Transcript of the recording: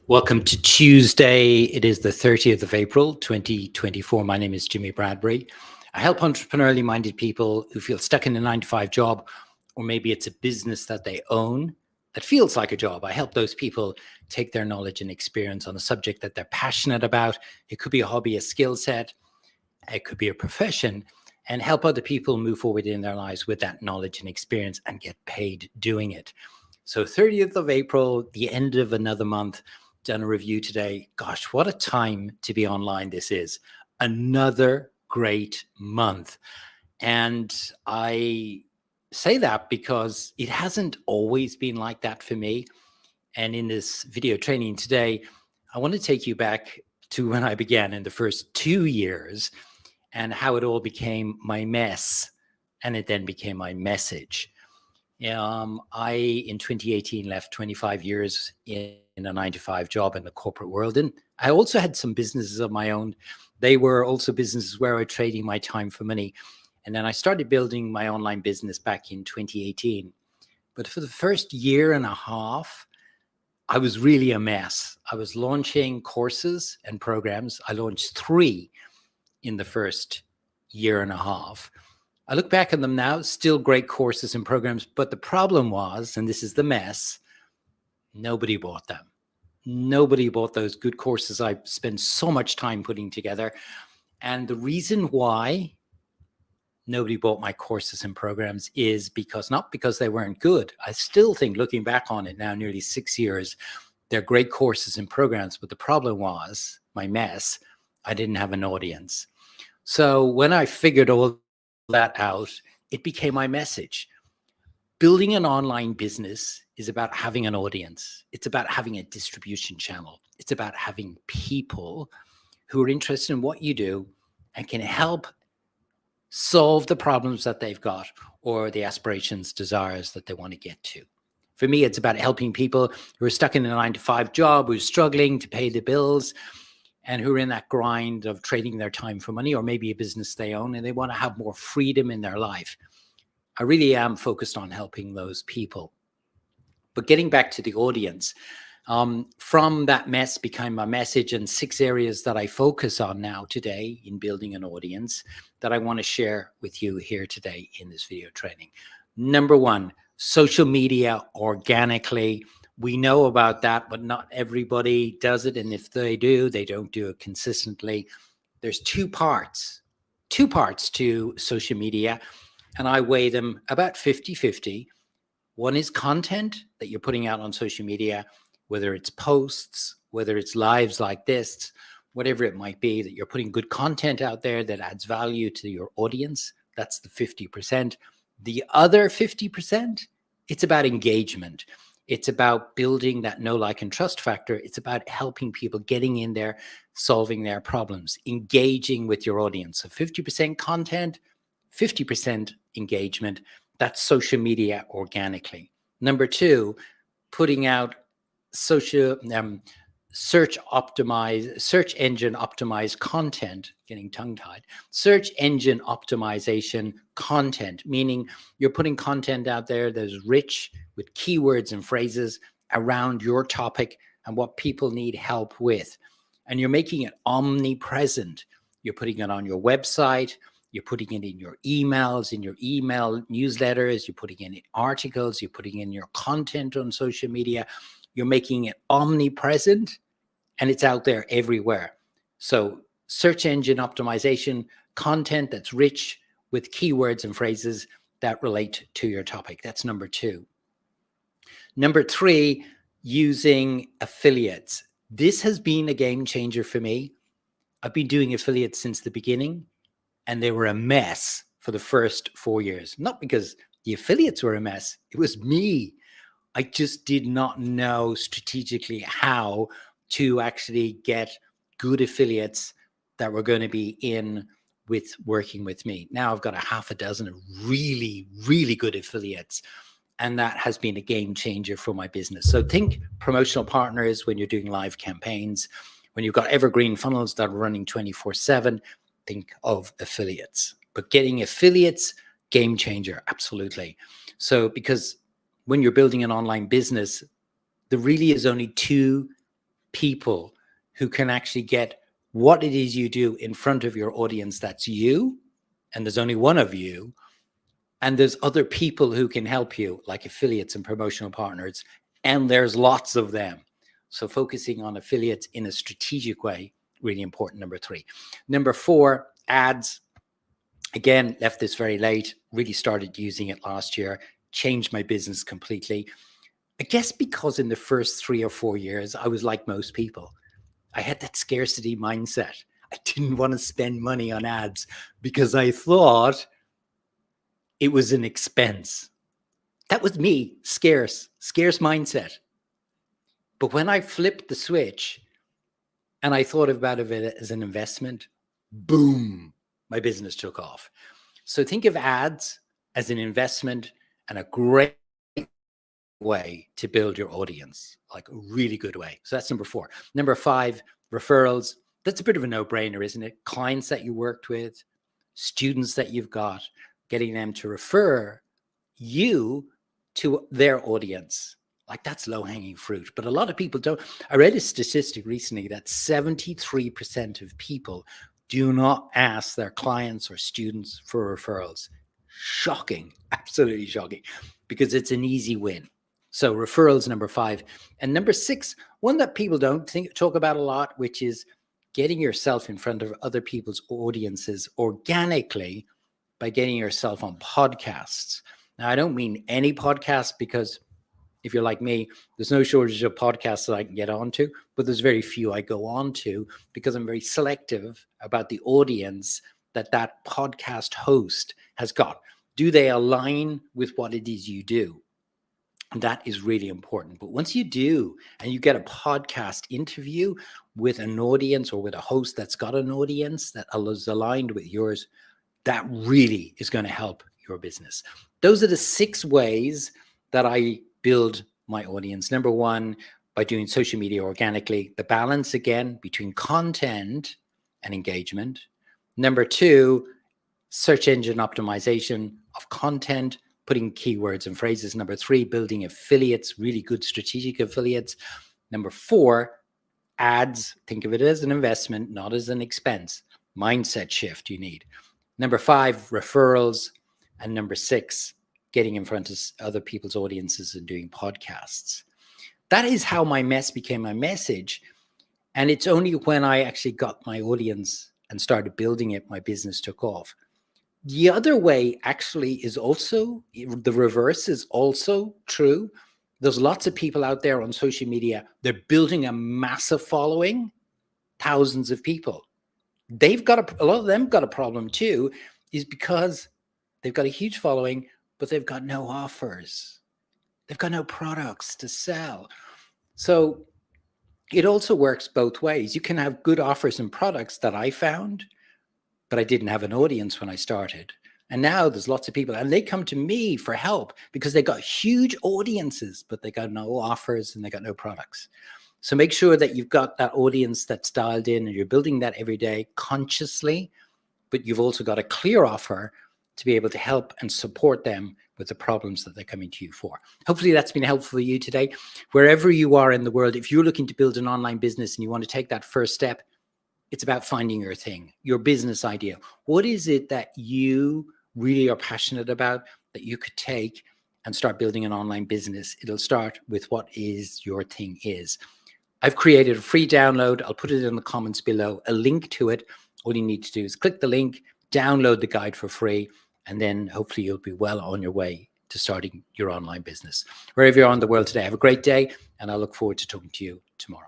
Welcome to Tuesday. It is the 30th of April, 2024. My name is Jimmy Bradbury. I help entrepreneurially minded people who feel stuck in a 9-to-5 job, or maybe it's a business that they own that feels like a job. I help those people take their knowledge and experience on a subject that they're passionate about. It could be a hobby, a skill set, it could be a profession, and help other people move forward in their lives with that knowledge and experience and get paid doing it. So 30th of April, the end of another month. Done a review today. Gosh, what a time to be online this is. Another great month. And I say that because it hasn't always been like that for me. And in this video training today, I want to take you back to when I began in the first 2 years and how it all became my mess and it then became my message. I, in 2018, left 25 years in a 9-to-5 job in the corporate world. And I also had some businesses of my own. They were also businesses where I was trading my time for money. And then I started building my online business back in 2018. But for the first year and a half, I was really a mess. I was launching courses and programs. I launched 3 in the first year and a half. I look back at them now, still great courses and programs, but the problem was, and this is the mess, nobody bought them. Nobody bought those good courses I spent so much time putting together. And the reason why nobody bought my courses and programs is not because they weren't good. I still think, looking back on it now, nearly 6 years, they're great courses and programs, but the problem was, my mess, I didn't have an audience. So when I figured all that out, it became my message. Building an online business is about having an audience. It's about having a distribution channel. It's about having people who are interested in what you do and can help solve the problems that they've got or the aspirations, desires that they want to get to. For me, it's about helping people who are stuck in a 9-to-5 job, who are struggling to pay the bills, and who are in that grind of trading their time for money, or maybe a business they own and they want to have more freedom in their life. I really am focused on helping those people. But getting back to the audience, from that mess became my message, and 6 areas that I focus on now today in building an audience that I want to share with you here today in this video training. Number 1, social media organically. We know about that, but not everybody does it. And if they do, they don't do it consistently. There's two parts to social media, and I weigh them about 50-50. One is content that you're putting out on social media, whether it's posts, whether it's lives like this, whatever it might be, that you're putting good content out there that adds value to your audience. That's the 50%. The other 50%, it's about engagement. It's about building that know, like, and trust factor. It's about helping people getting in there, solving their problems, engaging with your audience. So 50% content, 50% engagement. That's social media organically. Number 2, putting out search engine optimized content, getting tongue-tied, search engine optimization content, meaning you're putting content out there that's rich with keywords and phrases around your topic and what people need help with. And you're making it omnipresent. You're putting it on your website, you're putting it in your emails, in your email newsletters, you're putting it in articles, you're putting in your content on social media. You're making it omnipresent, and it's out there everywhere. So search engine optimization, content that's rich with keywords and phrases that relate to your topic. That's number 2. Number 3, using affiliates. This has been a game changer for me. I've been doing affiliates since the beginning, and they were a mess for the first 4 years. Not because the affiliates were a mess. It was me. I just did not know strategically how to actually get good affiliates that were going to be in with working with me. Now I've got a half a dozen of really, really good affiliates, and that has been a game changer for my business. So think promotional partners when you're doing live campaigns, when you've got evergreen funnels that are running 24/7, think of affiliates. But getting affiliates, game changer, absolutely. So because when you're building an online business, there really is only 2 people who can actually get what it is you do in front of your audience. That's you, and there's only one of you. And there's other people who can help you, like affiliates and promotional partners, and there's lots of them. So focusing on affiliates in a strategic way, really important, number 3. Number 4, ads. Again, left this very late, really started using it last year, changed my business completely. I guess because in the first 3 or 4 years, I was like most people. I had that scarcity mindset. I didn't want to spend money on ads because I thought it was an expense. That was me, scarce mindset. But when I flipped the switch and I thought about it as an investment, boom, my business took off. So think of ads as an investment and a great way to build your audience, like a really good way. So that's number 4. Number 5, referrals. That's a bit of a no-brainer, isn't it? Clients that you worked with, students that you've got, getting them to refer you to their audience. Like, that's low-hanging fruit. But a lot of people don't. I read a statistic recently that 73% of people do not ask their clients or students for referrals. Shocking, absolutely shocking, because it's an easy win. So referrals, number 5. And number 6, one that people don't talk about a lot, which is getting yourself in front of other people's audiences organically by getting yourself on podcasts. Now, I don't mean any podcast, because if you're like me, there's no shortage of podcasts that I can get onto, but there's very few I go on to because I'm very selective about the audience that podcast host has got. Do they align with what it is you do? And that is really important. But once you do, and you get a podcast interview with an audience or with a host that's got an audience that is aligned with yours, that really is going to help your business. Those are the 6 ways that I build my audience. Number 1, by doing social media organically, the balance again between content and engagement. Number 2, search engine optimization of content, putting keywords and phrases. Number 3, building affiliates, really good strategic affiliates. Number 4, ads. Think of it as an investment, not as an expense. Mindset shift you need. Number 5, referrals. And number 6, getting in front of other people's audiences and doing podcasts. That is how my mess became my message. And it's only when I actually got my audience and started building it, my business took off. The other way actually is also, the reverse is also true. There's lots of people out there on social media. They're building a massive following, thousands of people. They've got a lot of them got a problem too, is because they've got a huge following, but they've got no offers. They've got no products to sell. So it also works both ways. You can have good offers and products that I found, but I didn't have an audience when I started. And now there's lots of people, and they come to me for help because they got huge audiences, but they got no offers and they got no products. So make sure that you've got that audience that's dialed in and you're building that every day consciously, but you've also got a clear offer to be able to help and support them with the problems that they're coming to you for. Hopefully that's been helpful for you today. Wherever you are in the world, if you're looking to build an online business and you want to take that first step, it's about finding your thing, your business idea. What is it that you really are passionate about that you could take and start building an online business? It'll start with what is your thing is. I've created a free download. I'll put it in the comments below, a link to it. All you need to do is click the link, download the guide for free, and then hopefully you'll be well on your way to starting your online business. Wherever you are in the world today, have a great day, and I look forward to talking to you tomorrow.